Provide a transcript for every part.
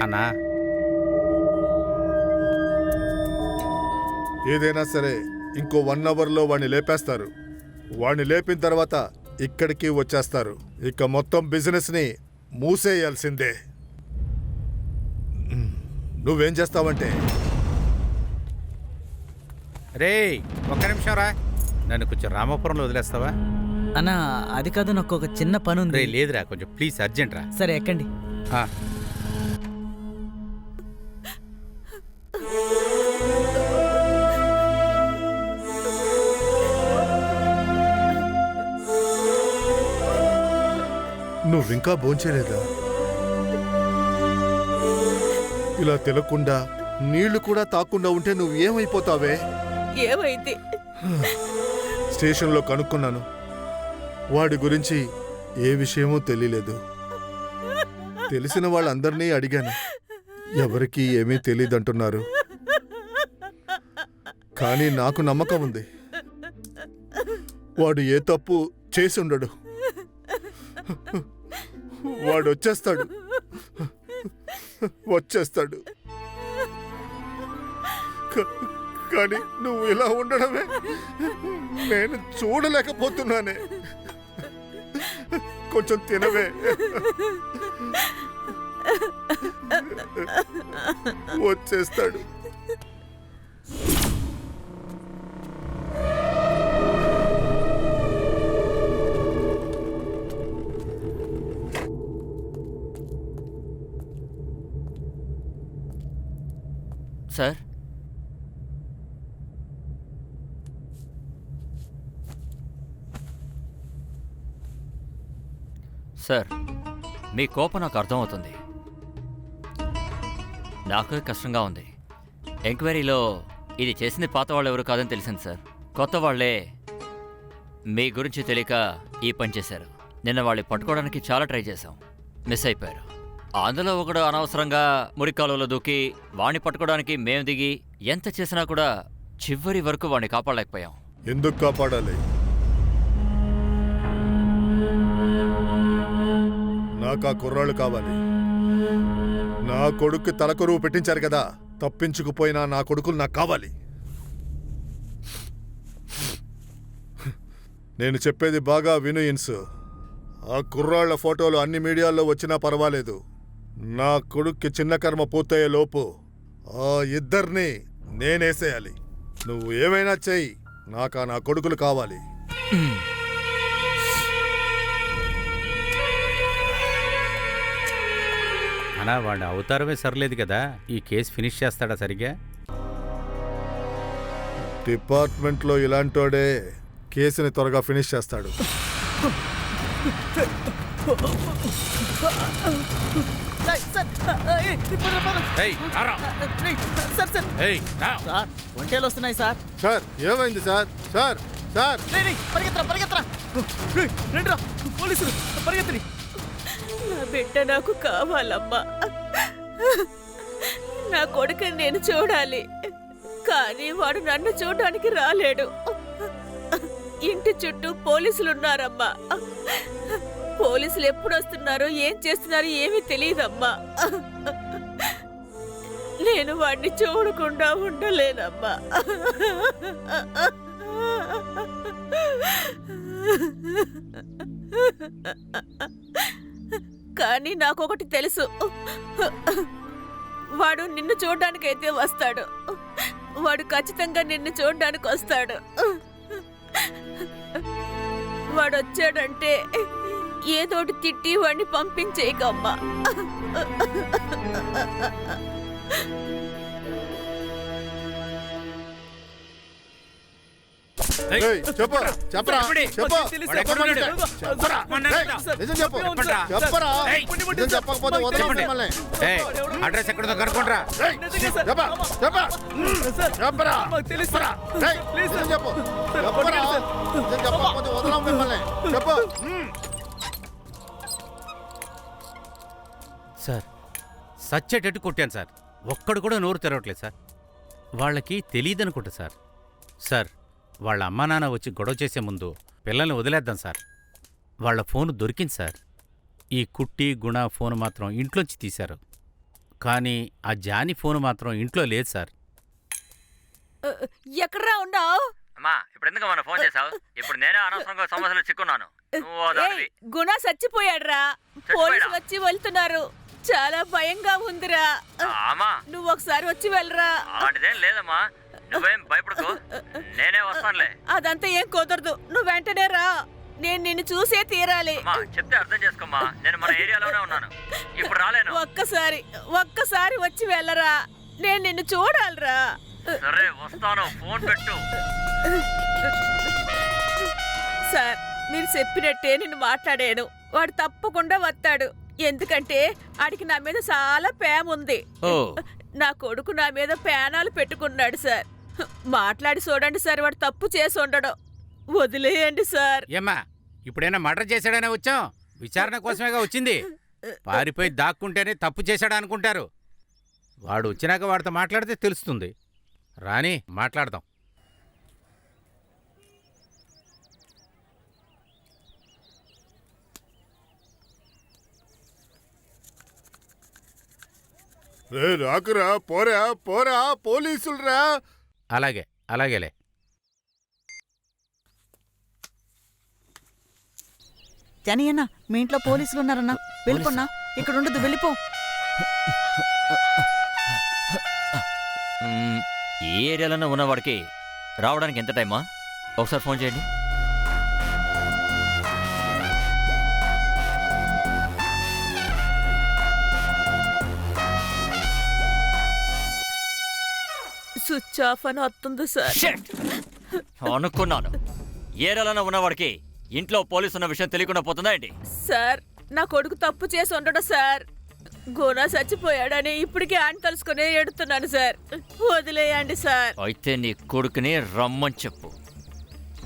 అన్నా ఏదైనా సరే ఇంకో 1 అవర్లో వాడిని లేపేస్తారు. వాడిని లేపిన తర్వాత ఇక్కడికి వచ్చేస్తారు. ఇక మొత్తం బిజినెస్ని మూసేయాల్సిందే. నువ్వేం చేస్తావంటే రే ఒక్క నిమిషం రా, నన్ను కొంచెం రామాపురంలో వదిలేస్తావా? అన్నా అది కాదు, నాకు ఒక చిన్న పని ఉంది. రే లేదురా, కొంచెం ప్లీజ్ అర్జెంట్ రా. సరే ఎక్కండి. నువ్వింకా భోంచేలేదా? ఇలా తినకుండా నీళ్లు కూడా తాకుండా ఉంటే నువ్వు ఏమైపోతావే? ఏమైంది? స్టేషన్లో కనుక్కున్నాను. వాడి గురించి ఏ విషయమూ తెలియలేదు. తెలిసిన వాళ్ళందరినీ అడిగాను, ఎవరికీ ఏమీ తెలియదంటున్నారు. కానీ నాకు నమ్మకం ఉంది, వాడు ఏ తప్పు చేసి ఉండడు. వాడు వచ్చేస్తాడు. కానీ నువ్వు ఇలా ఉండడమే నేను చూడలేకపోతున్నానే. కొంచెం తినవే. వచ్చేస్తాడు. సార్, సార్ మీ కోపం నాకు అర్థమవుతుంది. నాకు కష్టంగా ఉంది. ఎంక్వైరీలో ఇది చేసింది పాత వాళ్ళు ఎవరు కాదని తెలిసింది సార్. కొత్త వాళ్లే మీ గురించి తెలియక ఈ పని చేశారు. నిన్న వాళ్ళు పట్టుకోవడానికి చాలా ట్రై చేశాం, మిస్ అయిపోయారు. అందులో ఒకడు అనవసరంగా మురికాలువలో దూకి వాణ్ణి పట్టుకోవడానికి మేము దిగి ఎంత చేసినా కూడా చివరి వరకు వాణ్ణి కాపాడలేకపోయాం. ఎందుకు కాపాడాలి? నాకు ఆ కుర్రాళ్ళు కావాలి. నా కొడుకు తలకొరువు పెట్టించారు కదా, తప్పించుకుపోయినా నా కొడుకులు నాకు కావాలి. నేను చెప్పేది బాగా విను ఇన్సు. ఆ కుర్రాళ్ల ఫోటోలు అన్ని మీడియాల్లో వచ్చినా పర్వాలేదు. నా కొడుక్కి చిన్న కర్మ పూర్తయ్యే లోపు ఆ ఇద్దరిని నేనేసేయాలి. నువ్వు ఏమైనా చెయ్యి, నాకు నా కొడుకులు కావాలి. అన్నా వాడి అవతారమే సరిలేదు కదా, ఈ కేసు ఫినిష్ చేస్తాడా సరిగ్గా? డిపార్ట్మెంట్లో ఇలాంటోడే కేసుని త్వరగా ఫినిష్ చేస్తాడు. ఒంటేలు వస్తున్నాయి సార్. సార్ ఏమైంది సార్? సార్ సార్ పరిగెత్తరా పోలీసులు, పరిగెత్తని. నా బిడ్డ నాకు కావాలమ్మా. నా కొడుకుని నేను చూడాలి, కానీ వాడు నన్ను చూడడానికి రాలేడు. ఇంటి చుట్టూ పోలీసులున్నారమ్మా. పోలీసులు ఎప్పుడు వస్తున్నారో ఏం చేస్తున్నారో ఏమీ తెలియదమ్మా. నేను వాడిని చూడకుండా ఉండలేనమ్మా. కానీ నాకొకటి తెలుసు, వాడు నిన్ను చూడ్డానికైతే వస్తాడు. వాడు ఖచ్చితంగా నిన్ను చూడ్డానికి వస్తాడు. వాడు వచ్చాడంటే ఏదోటి తిట్టి వాడిని పంపించేయకమ్మా. అడ్రస్ ఎక్కడో కనుక్కోండిరా. సార్ సచ్చేటట్టు కొట్టాను సార్, ఒక్కడు కూడా నోరు తెరవట్లేదు సార్. వాళ్ళకి తెలియదనుకుంటా సార్. సార్ వాళ్ళ అమ్మా నాన్న వచ్చి గొడవ చేసే ముందు పిల్లల్ని వదిలేద్దాం సార్. వాళ్ళ ఫోను దొరికింది సార్. ఈ కుట్టి గుణ ఫోను మాత్రం ఇంట్లోంచి తీశారు. కానీ ఆ జానీ ఫోన్ మాత్రం ఇంట్లో లేదు సార్. ఎక్కడ్రా ఉన్నావు? అమ్మా ఇప్పుడు ఎందుకు మన ఫోన్ చేసావు? ఇప్పుడు నేనే అనవసరంగా సమస్యలు చిక్కున్నాను. నువ్వు దానివి. గుణ చచ్చిపోయాడ్రా. పోలీసులు వచ్చి వెళ్తున్నారు. చాలా భయంగా ఉందిరా. అమ్మా నువ్వు ఒకసారి వచ్చి వెళ్ళరా. అలాంటిదేం లేదమ్మా, నువ్వేం భయపడకు, నేనే వస్తానులే. అదంతా ఏం కుదరదు, నువ్వు వెంటనే రా. నేను నిన్ను చూసే తీరాలి. అమ్మా చెప్తే అర్థం చేసుకోమ్మా, నేను మన ఏరియాలోనే ఉన్నాను, ఇప్పుడు రాలేను. ఒక్కసారి వచ్చి వెళ్ళరా. నేను నిన్ను చూడాలిరా. సరే వస్తాను, ఫోన్ పెట్టు. సార్ మీరు చెప్పినట్టే నేను మాట్లాడాను. వాడు తప్పకుండా వస్తాడు. ఎందుకంటే ఆడికి నా మీద చాలా ప్రేమ ఉంది. ఓ నా కొడుకు నా మీద పేనాలు పెట్టుకున్నాడు సార్. మాట్లాడి చూడండి సార్, వాడు తప్పు చేసి ఉండడం. వదిలేయండి సార్. ఏమ్మా ఇప్పుడైనా మర్డర్ చేశాడనే వచ్చాం? విచారణ కోసమేగా వచ్చింది. పారిపోయి దాక్కుంటేనే తప్పు చేశాడు అనుకుంటారు. వాడు వచ్చినాక వాడితో మాట్లాడితే తెలుస్తుంది. రాని మాట్లాడదాం. రే రాకురా, పోరా పోరా, పోలీసులురా. అలాగే అలాగేలే. జానీ అన్న, మీ ఇంట్లో పోలీసులు ఉన్నారన్నా. వెళ్ళిపోన్నా, ఇక్కడ ఉండదు, వెళ్ళిపో. ఏ ఏరియాలోనే ఉన్నవాడికి రావడానికి ఎంత టైమా? ఒకసారి ఫోన్ చేయండి. స్విచ్ ఆఫ్ అని వస్తుంది సార్. Shit! అనుకున్నాను, ఏరియాలోనే ఉన్నవాడికి ఇంట్లో పోలీసు ఉన్న విషయం తెలియకుండా పోతుందా ఏంటి? సార్ నా కొడుకు తప్పు చేసి ఉండడు సార్. గుణ చచ్చిపోయాడని ఇప్పటికే ఆయన తలుసుకునే ఎడుతున్నాను సార్. వదిలేయండి సార్. అయితే నీ కొడుకుని రమ్మని చెప్పు.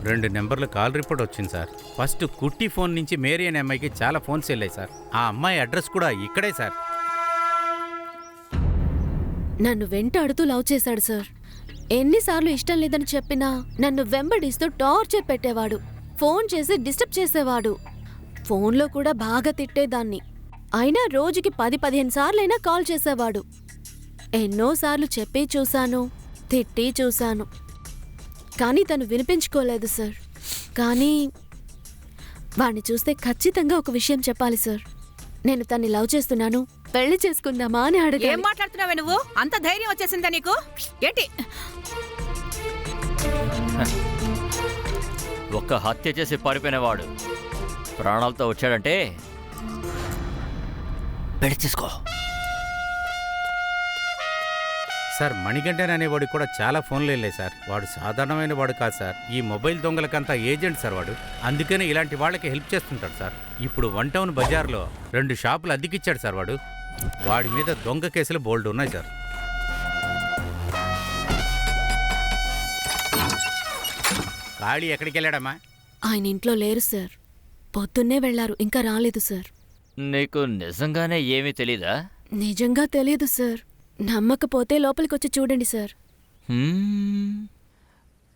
2 నెంబర్లు కాల్ రిపోర్ట్ వచ్చింది సార్. ఫస్ట్ కుట్టి ఫోన్ నుంచి మేరీ అనే అమ్మాయికి చాలా ఫోన్స్ వెళ్ళాయి సార్. ఆ అమ్మాయి అడ్రస్ కూడా ఇక్కడే సార్. నన్ను వెంటాడుతూ లవ్ చేశాడు సార్. ఎన్నిసార్లు ఇష్టం లేదని చెప్పినా నన్ను వెంబడిస్తూ టార్చర్ పెట్టేవాడు. ఫోన్ చేసి డిస్టర్బ్ చేసేవాడు. ఫోన్లో కూడా బాగా తిట్టేదాన్ని. అయినా రోజుకి 10-15 సార్లైనా కాల్ చేసేవాడు. ఎన్నోసార్లు చెప్పి చూశాను, తిట్టి చూశాను, కానీ తను వినిపించుకోలేదు సార్. కానీ వాణ్ణి చూస్తే ఖచ్చితంగా ఒక విషయం చెప్పాలి సార్. నేను తన్ని లవ్ చేస్తున్నాను, పెళ్లి చేసుకుందామా అని ఏం అడిగాను. మాట్లాడుతున్నావే నువ్వు? అంత ధైర్యం వచ్చేసిందా నీకు? ఏంటి? ఒక్క హత్య చేసి పారిపోయినవాడు ప్రాణాలతో వచ్చాడంటే పెళ్లి చేసుకో. సార్ మణికంఠన్ అనేవాడికి కూడా చాలా ఫోన్లు వెళ్ళాయి సార్. వాడు సాధారణమైన వాడు కాదు సార్. ఈ మొబైల్ దొంగలకంతా ఏజెంట్ సార్ వాడు. అందుకని ఇలాంటి వాళ్ళకి హెల్ప్ చేస్తుంటాడు సార్. ఇప్పుడు 1 టౌన్ బజార్లో 2 షాపులు అద్దెకిచ్చాడు సార్ వాడు. వాడి మీద దొంగ కేసులు బోల్డ్ ఉన్నాయి సార్. ఖాళీ ఎక్కడికి వెళ్ళాడమ్మా? ఆయన ఇంట్లో లేరు సార్. పొద్దున్నే వెళ్లారు, ఇంకా రాలేదు సార్. నీకు నిజంగానే ఏమీ తెలీదా? నిజంగా తెలియదు సార్. నమ్మకపోతే లోపలికొచ్చి చూడండి సార్.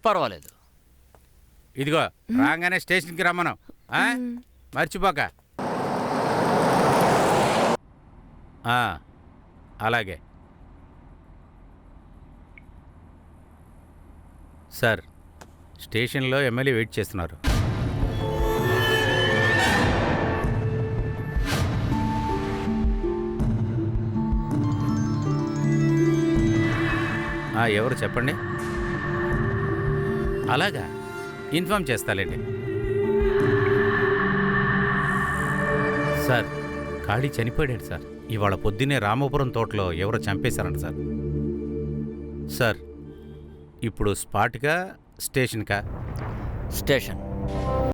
పర్వాలేదు. ఇదిగో రాగానే స్టేషన్కి రమ్మను. మర్చిపోక. అలాగే సార్. స్టేషన్లో ఎమ్మెల్యే వెయిట్ చేస్తున్నారు. ఎవరు చెప్పండి? అలాగా, ఇన్ఫామ్ చేస్తాలేండి సార్. ఖాళీ చనిపోయాడు సార్. ఇవాళ పొద్దున్నే రామపురం తోటలో ఎవరో చంపేశారంట సార్. సార్ ఇప్పుడు స్పాట్గా స్టేషన్కా? స్టేషన్.